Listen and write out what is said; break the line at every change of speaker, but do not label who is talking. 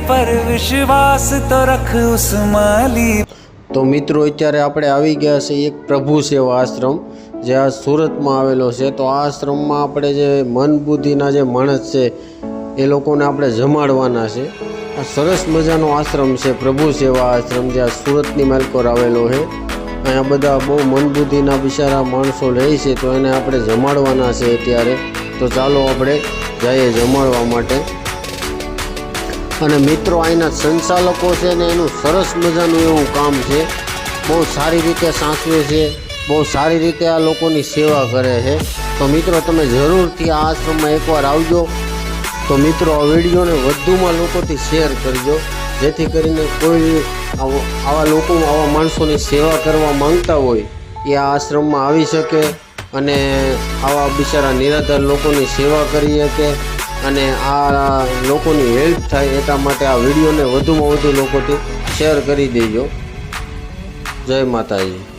पर विश्वास तो रख उस माली।
તો મિત્રો અત્યારે આપણે આવી ગયા છે એક પ્રભુ સેવા આશ્રમ જે આ સુરતમાં આવેલો છે। તો આ આશ્રમમાં આપણે જે મન બુદ્ધિના જે માણસ છે એ લોકોને આપણે જમાડવાના છે। આ સરસ મજાનો આશ્રમ છે પ્રભુ સેવા આશ્રમ જે આ સુરતની માલકોર આવેલો છે। અહીંયા બધા બહુ મન બુદ્ધિના બિચારા માણસો લે છે તો એને આપણે જમાડવાના છે અત્યારે। તો ચાલો આપણે જઈએ જમાડવા માટે। અને મિત્રો અહીંના સંચાલકો છે ને એનું સરસ મજાનું એવું કામ છે, બહુ સારી રીતે સાચવે છે, બહુ સારી રીતે આ લોકોની સેવા કરે છે। તો મિત્રો તમે જરૂરથી આ આશ્રમમાં એકવાર આવજો। તો મિત્રો આ વિડીયોને વધુમાં લોકોથી શેર કરજો જેથી કરીને કોઈ આવા લોકો આવા માણસોની સેવા કરવા માંગતા હોય એ આ આશ્રમમાં આવી શકે અને આવા બિચારા નિરાધાર લોકોની સેવા કરી શકે અને આ લોકોની હેલ્પ થાય એટલા માટે આ વિડીયોને વધુમાં વધુ લોકોથી શેર કરી દેજો। જય માતાજી।